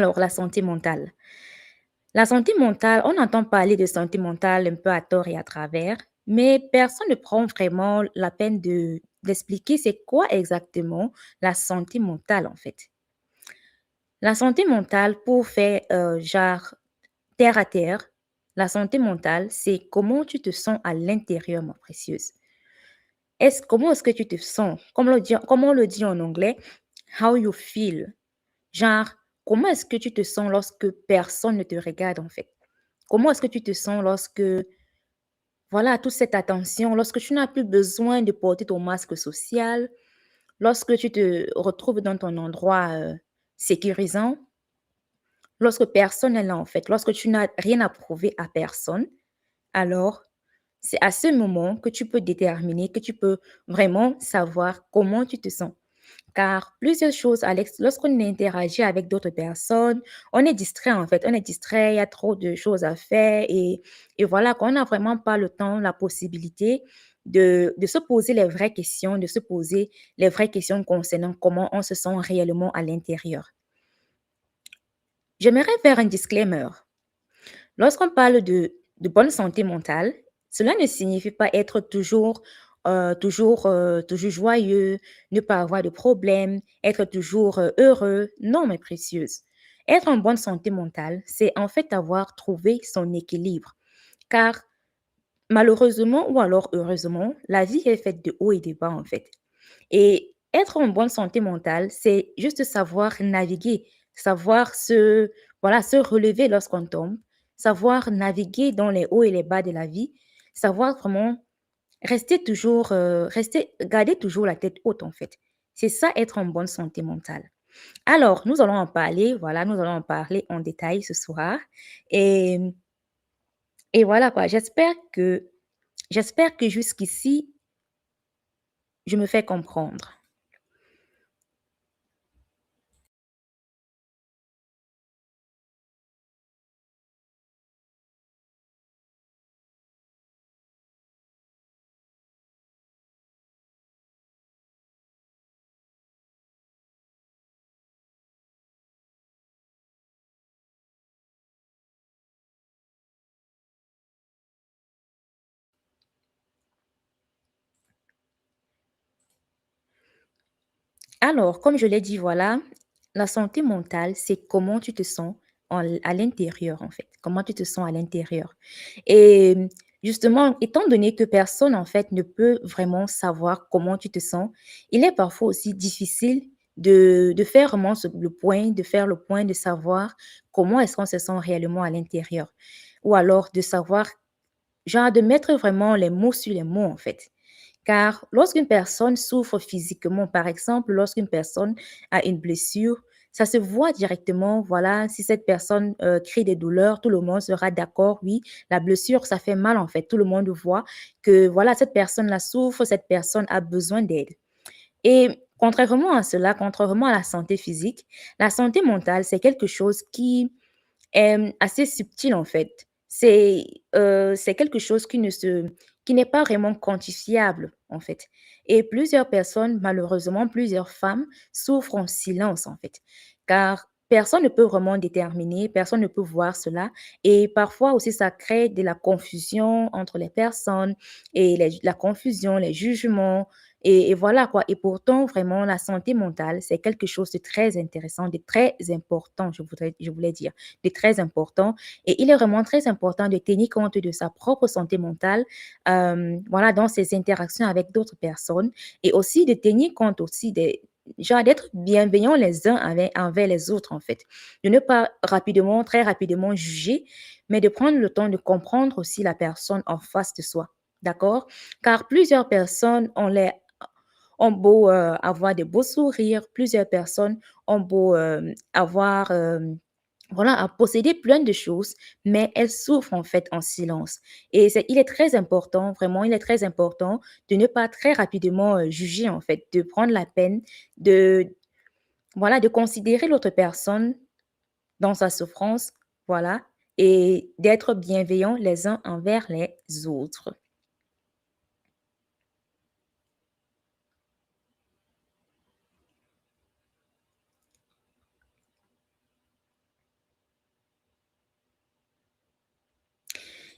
Alors, la santé mentale. La santé mentale, on entend parler de santé mentale un peu à tort et à travers, mais personne ne prend vraiment la peine d'expliquer c'est quoi exactement la santé mentale en fait. La santé mentale, pour faire genre terre à terre, la santé mentale, c'est comment tu te sens à l'intérieur, ma précieuse. Comment est-ce que tu te sens? Comme on le dit en anglais, how you feel. Genre, comment est-ce que tu te sens lorsque personne ne te regarde en fait? Comment est-ce que tu te sens lorsque, voilà, toute cette attention, lorsque tu n'as plus besoin de porter ton masque social, lorsque tu te retrouves dans ton endroit sécurisant, lorsque personne n'est là en fait, lorsque tu n'as rien à prouver à personne, alors c'est à ce moment que tu peux déterminer, que tu peux vraiment savoir comment tu te sens. Car plusieurs choses, Alex, lorsqu'on interagit avec d'autres personnes, on est distrait en fait, on est distrait, il y a trop de choses à faire et voilà, qu'on n'a vraiment pas le temps, la possibilité de se poser les vraies questions, de se poser les vraies questions concernant comment on se sent réellement à l'intérieur. J'aimerais faire un disclaimer. Lorsqu'on parle de bonne santé mentale, cela ne signifie pas être toujours joyeux, ne pas avoir de problèmes, être toujours heureux. Non, mes précieuses. Être en bonne santé mentale, c'est en fait avoir trouvé son équilibre. Car malheureusement ou alors heureusement, la vie est faite de hauts et de bas en fait. Et être en bonne santé mentale, c'est juste savoir naviguer, savoir voilà, se relever lorsqu'on tombe, savoir naviguer dans les hauts et les bas de la vie, savoir vraiment garder toujours la tête haute en fait. C'est ça être en bonne santé mentale. Alors, nous allons en parler, voilà, nous allons en parler en détail ce soir. Et, et voilà quoi, j'espère que jusqu'ici, je me fais comprendre. Alors, comme je l'ai dit, voilà, la santé mentale, c'est comment tu te sens à l'intérieur, en fait. Comment tu te sens à l'intérieur. Et justement, étant donné que personne, en fait, ne peut vraiment savoir comment tu te sens, il est parfois aussi difficile de faire vraiment le point, de faire le point, de savoir comment est-ce qu'on se sent réellement à l'intérieur. Ou alors de savoir, genre, de mettre vraiment les mots sur les mots, en fait. Car lorsqu'une personne souffre physiquement, par exemple, lorsqu'une personne a une blessure, ça se voit directement. Voilà, si cette personne crie des douleurs, tout le monde sera d'accord. Oui, la blessure, ça fait mal en fait. Tout le monde voit que voilà, cette personne la souffre, cette personne a besoin d'aide. Et contrairement à cela, contrairement à la santé physique, la santé mentale, c'est quelque chose qui assez subtil en fait. C'est quelque chose qui n'est pas vraiment quantifiable en fait. Et plusieurs personnes, malheureusement, plusieurs femmes souffrent en silence en fait, car personne ne peut vraiment déterminer, personne ne peut voir cela. Et parfois aussi, ça crée de la confusion entre les personnes et la confusion, les jugements. Et voilà quoi. Et pourtant, vraiment, la santé mentale, c'est quelque chose de très intéressant, de très important, je voulais dire de très important. Et il est vraiment très important de tenir compte de sa propre santé mentale, voilà, dans ses interactions avec d'autres personnes et aussi de tenir compte aussi genre d'être bienveillants les uns envers les autres, en fait. De ne pas rapidement, très rapidement juger, mais de prendre le temps de comprendre aussi la personne en face de soi. D'accord? Car plusieurs personnes ont beau avoir de beaux sourires, plusieurs personnes ont beau avoir voilà, à posséder plein de choses, mais elle souffre en fait en silence. Et il est très important, vraiment, il est très important de ne pas très rapidement juger en fait, de prendre la peine de, voilà, de considérer l'autre personne dans sa souffrance, voilà, et d'être bienveillants les uns envers les autres.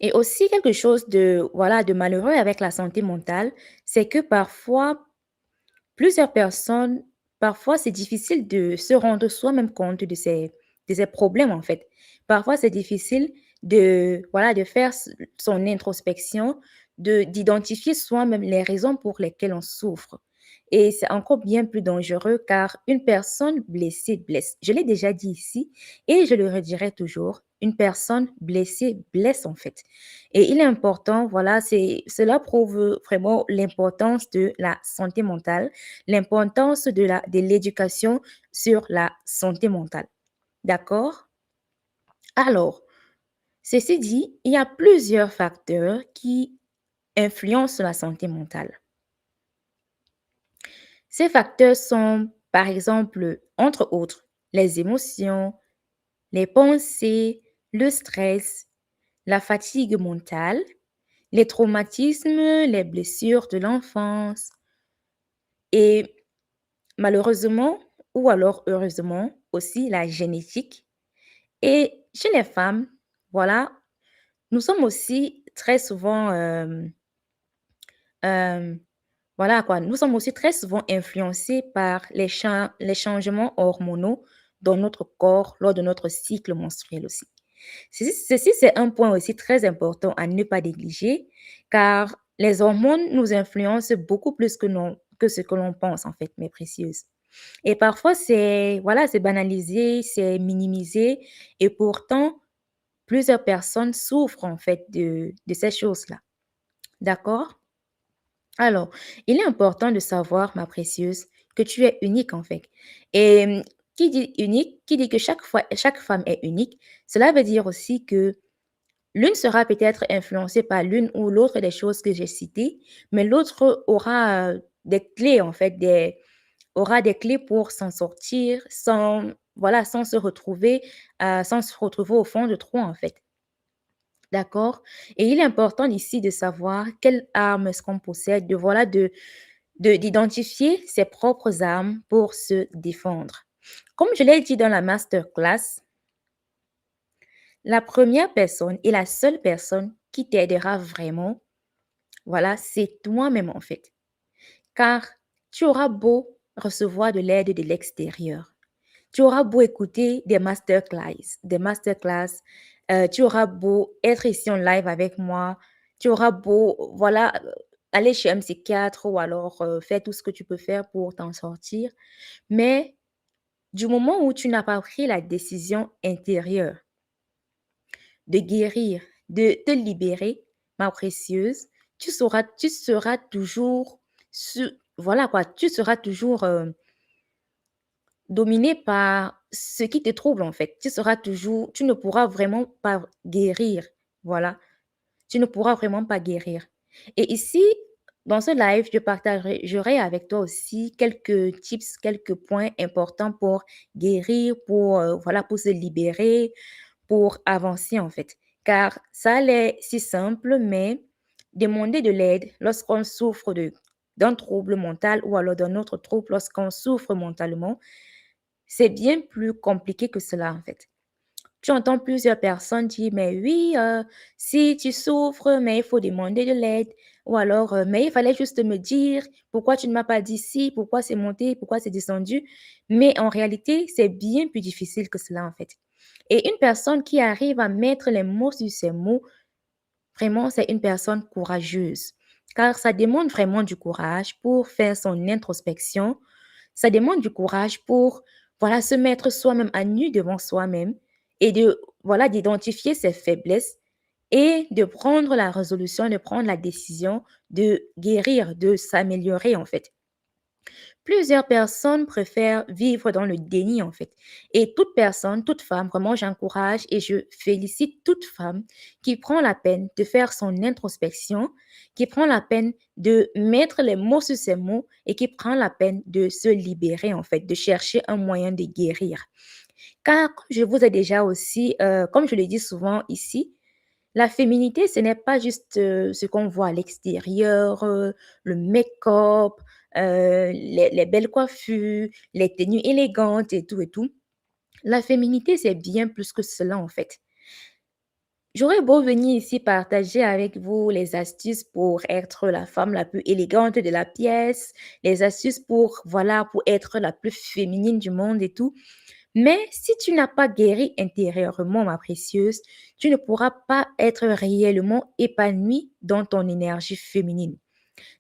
Et aussi quelque chose de, voilà, de malheureux avec la santé mentale, c'est que parfois, plusieurs personnes, parfois c'est difficile de se rendre soi-même compte de ces problèmes en fait. Parfois c'est difficile de, voilà, de faire son introspection, d'identifier soi-même les raisons pour lesquelles on souffre. Et c'est encore bien plus dangereux car une personne blessée blesse. Je l'ai déjà dit ici et je le redirai toujours. Une personne blessée blesse en fait. Et il est important, voilà, cela prouve vraiment l'importance de la santé mentale, l'importance de l'éducation sur la santé mentale. D'accord? Alors, ceci dit, il y a plusieurs facteurs qui influencent la santé mentale. Ces facteurs sont, par exemple, entre autres, les émotions, les pensées, le stress, la fatigue mentale, les traumatismes, les blessures de l'enfance et malheureusement ou alors heureusement aussi la génétique. Et chez les femmes, voilà, nous sommes aussi très souvent, euh, voilà quoi, nous sommes aussi très souvent influencés par les changements hormonaux dans notre corps lors de notre cycle menstruel aussi. Ceci, c'est un point aussi très important à ne pas négliger, car les hormones nous influencent beaucoup plus que ce que l'on pense, en fait, mes précieuses. Et parfois, c'est voilà, c'est banalisé, c'est minimisé, et pourtant, plusieurs personnes souffrent, en fait, de ces choses-là. D'accord? Alors, il est important de savoir, ma précieuse, que tu es unique en fait. Et qui dit unique, qui dit que chaque femme est unique, cela veut dire aussi que l'une sera peut-être influencée par l'une ou l'autre des choses que j'ai citées, mais l'autre aura des clés en fait, aura des clés pour s'en sortir sans, voilà, sans se retrouver au fond de trou en fait. D'accord? Et il est important ici de savoir quelles armes est-ce qu'on possède, d'identifier ses propres armes pour se défendre. Comme je l'ai dit dans la masterclass, la première personne et la seule personne qui t'aidera vraiment, voilà, c'est toi-même en fait. Car tu auras beau recevoir de l'aide de l'extérieur, tu auras beau écouter des masterclass, tu auras beau être ici en live avec moi, tu auras beau, voilà, aller chez un psychiatre ou alors faire tout ce que tu peux faire pour t'en sortir. Mais du moment où tu n'as pas pris la décision intérieure de guérir, de te libérer, ma précieuse, tu seras toujours, voilà quoi, tu seras toujours dominé par ce qui te trouble en fait. Tu ne pourras vraiment pas guérir. Voilà, tu ne pourras vraiment pas guérir. Et ici, dans ce live, j'aurai avec toi aussi quelques tips, quelques points importants pour guérir, voilà, pour se libérer, pour avancer en fait. Car ça allait si simple, mais demander de l'aide lorsqu'on souffre d'un trouble mental ou alors d'un autre trouble lorsqu'on souffre mentalement, c'est bien plus compliqué que cela, en fait. Tu entends plusieurs personnes dire, mais oui, si tu souffres, mais il faut demander de l'aide. Ou alors, mais il fallait juste me dire pourquoi tu ne m'as pas dit si, pourquoi c'est monté, pourquoi c'est descendu. Mais en réalité, c'est bien plus difficile que cela, en fait. Et une personne qui arrive à mettre les mots sur ces mots, vraiment, c'est une personne courageuse. Car ça demande vraiment du courage pour faire son introspection. Ça demande du courage pour, voilà, se mettre soi-même à nu devant soi-même et voilà, d'identifier ses faiblesses et de prendre la résolution, de prendre la décision de guérir, de s'améliorer, en fait. Plusieurs personnes préfèrent vivre dans le déni, en fait. Et toute personne, toute femme, vraiment, j'encourage et je félicite toute femme qui prend la peine de faire son introspection, qui prend la peine de mettre les mots sur ses mots et qui prend la peine de se libérer, en fait, de chercher un moyen de guérir. Car, comme je vous ai déjà aussi, comme je le dis souvent ici, la féminité, ce n'est pas juste ce qu'on voit à l'extérieur, le make-up, les belles coiffures, les tenues élégantes et tout et tout. La féminité, c'est bien plus que cela en fait. J'aurais beau venir ici partager avec vous les astuces pour être la femme la plus élégante de la pièce, les astuces pour, voilà, pour être la plus féminine du monde et tout. Mais si tu n'as pas guéri intérieurement, ma précieuse, tu ne pourras pas être réellement épanouie dans ton énergie féminine.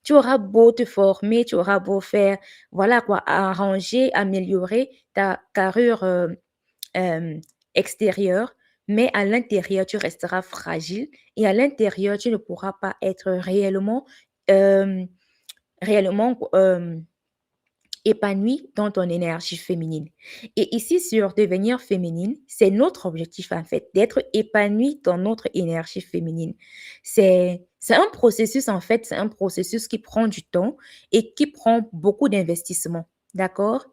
Tu auras beau te former, tu auras beau faire, voilà quoi, arranger, améliorer ta carrure euh, extérieure, mais à l'intérieur, tu resteras fragile et à l'intérieur, tu ne pourras pas être euh, réellement épanoui dans ton énergie féminine. Et ici, sur devenir féminine, c'est notre objectif en fait, d'être épanoui dans notre énergie féminine. C'est un processus en fait, c'est un processus qui prend du temps et qui prend beaucoup d'investissement. D'accord?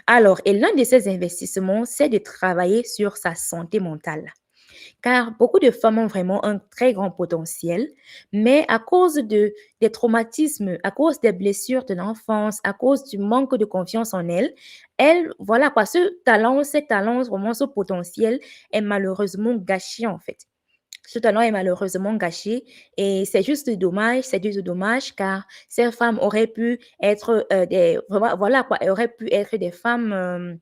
Alors, et l'un de ces investissements, c'est de travailler sur sa santé mentale. Car beaucoup de femmes ont vraiment un très grand potentiel, mais à cause des traumatismes, à cause des blessures de l'enfance, à cause du manque de confiance en elles, voilà quoi, ce talent, vraiment ce potentiel est malheureusement gâché en fait. Ce talent est malheureusement gâché et c'est juste dommage car ces femmes auraient pu être voilà quoi, elles auraient pu être des femmes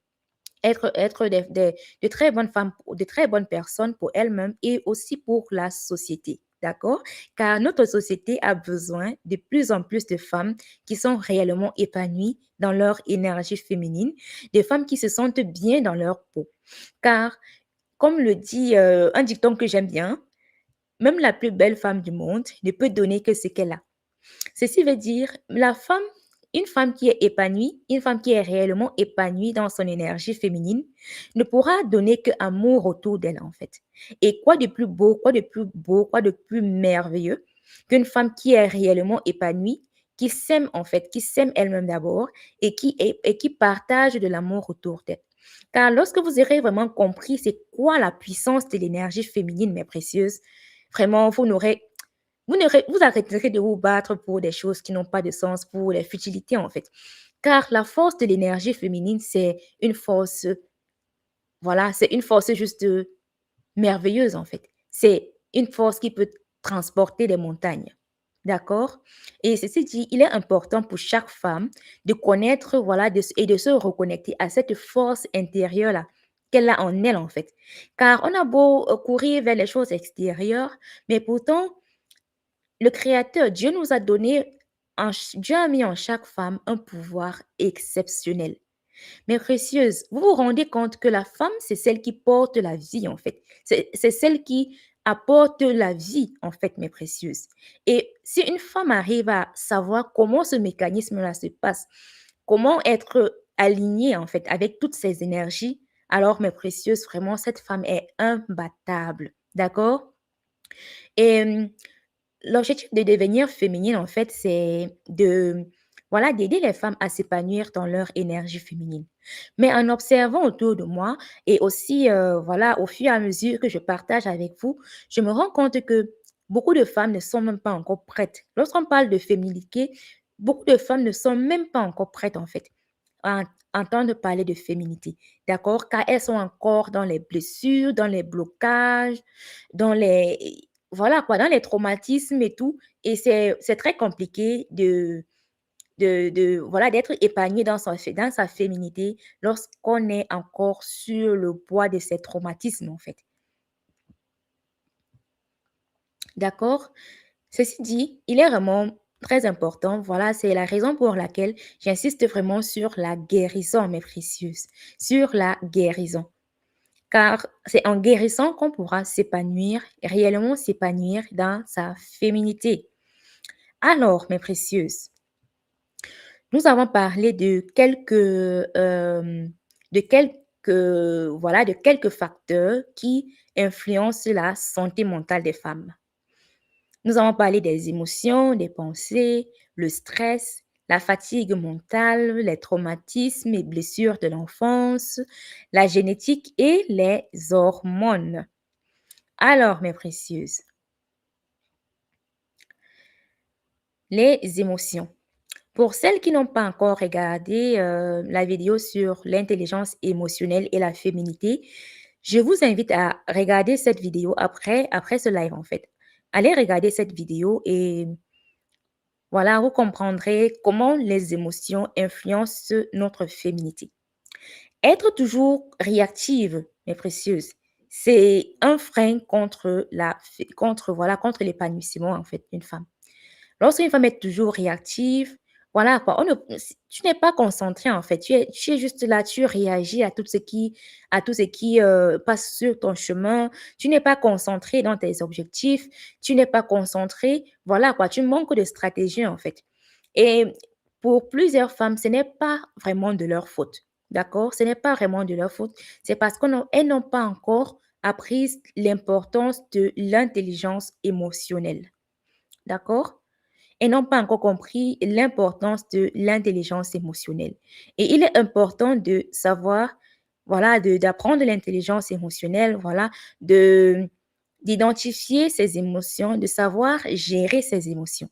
être de très bonnes femmes, de très bonnes personnes pour elles-mêmes et aussi pour la société. D'accord? Car notre société a besoin de plus en plus de femmes qui sont réellement épanouies dans leur énergie féminine, des femmes qui se sentent bien dans leur peau. Car, comme le dit un dicton que j'aime bien, même la plus belle femme du monde ne peut donner que ce qu'elle a. Ceci veut dire une femme qui est épanouie, une femme qui est réellement épanouie dans son énergie féminine, ne pourra donner que amour autour d'elle en fait. Et quoi de plus beau, quoi de plus beau, quoi de plus merveilleux qu'une femme qui est réellement épanouie, qui s'aime en fait, qui s'aime elle-même d'abord et qui partage de l'amour autour d'elle. Car lorsque vous aurez vraiment compris c'est quoi la puissance de l'énergie féminine, mes précieuses, vraiment, vous arrêterez de vous battre pour des choses qui n'ont pas de sens, pour les futilités en fait. Car la force de l'énergie féminine, c'est une force, voilà, c'est une force juste merveilleuse en fait. C'est une force qui peut transporter des montagnes. D'accord? Et ceci dit, il est important pour chaque femme de connaître, voilà, et de se reconnecter à cette force intérieure-là qu'elle a en elle en fait. Car on a beau courir vers les choses extérieures, mais pourtant, le Créateur, Dieu nous a donné, Dieu a mis en chaque femme un pouvoir exceptionnel. Mais précieuse, vous vous rendez compte que la femme, c'est celle qui porte la vie, en fait. C'est celle qui apporte la vie, en fait, mes précieuses. Et si une femme arrive à savoir comment ce mécanisme-là se passe, comment être alignée, en fait, avec toutes ces énergies, alors, mes précieuses, vraiment, cette femme est imbattable. D'accord? Et l'objectif de devenir féminine, en fait, c'est voilà, d'aider les femmes à s'épanouir dans leur énergie féminine. Mais en observant autour de moi et aussi, voilà, au fur et à mesure que je partage avec vous, je me rends compte que beaucoup de femmes ne sont même pas encore prêtes. Lorsqu'on parle de féminité, beaucoup de femmes ne sont même pas encore prêtes, en fait, à entendre parler de féminité. D'accord? Car elles sont encore dans les blessures, dans les blocages, dans voilà quoi, dans les traumatismes et tout. Et c'est très compliqué voilà, d'être épanoui dans sa féminité lorsqu'on est encore sur le poids de ces traumatismes, en fait. D'accord? Ceci dit, il est vraiment très important. Voilà, c'est la raison pour laquelle j'insiste vraiment sur la guérison, mes précieuses, sur la guérison. Car c'est en guérissant qu'on pourra s'épanouir, réellement s'épanouir dans sa féminité. Alors, mes précieuses, nous avons parlé de quelques facteurs qui influencent la santé mentale des femmes. Nous avons parlé des émotions, des pensées, le stress, la fatigue mentale, les traumatismes et blessures de l'enfance, la génétique et les hormones. Alors, mes précieuses, les émotions. Pour celles qui n'ont pas encore regardé la vidéo sur l'intelligence émotionnelle et la féminité, Je vous invite à regarder cette vidéo après ce live, en fait. Allez regarder cette vidéo et voilà, vous comprendrez comment les émotions influencent notre féminité. Être toujours réactive, mes précieuses, c'est un frein contre l'épanouissement, en fait, d'une femme. Lorsqu'une femme est toujours réactive, voilà quoi, tu n'es pas concentré en fait, tu es juste là, tu réagis à tout ce qui passe sur ton chemin, tu n'es pas concentré dans tes objectifs, tu n'es pas concentré, voilà quoi, tu manques de stratégie en fait. Et pour plusieurs femmes, ce n'est pas vraiment de leur faute, d'accord? Ce n'est pas vraiment de leur faute, c'est parce qu'elles n'ont pas encore appris l'importance de l'intelligence émotionnelle, d'accord? Et n'ont pas encore compris l'importance de l'intelligence émotionnelle. Et il est important de savoir, voilà, d'apprendre l'intelligence émotionnelle, voilà, de d'identifier ses émotions, de savoir gérer ses émotions.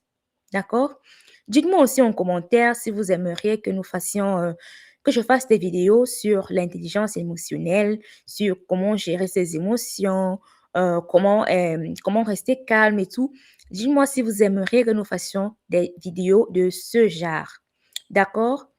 D'accord? Dites-moi aussi en commentaire si vous aimeriez que je fasse des vidéos sur l'intelligence émotionnelle, sur comment gérer ses émotions, comment rester calme et tout. Dites-moi si vous aimeriez que nous fassions des vidéos de ce genre. D'accord?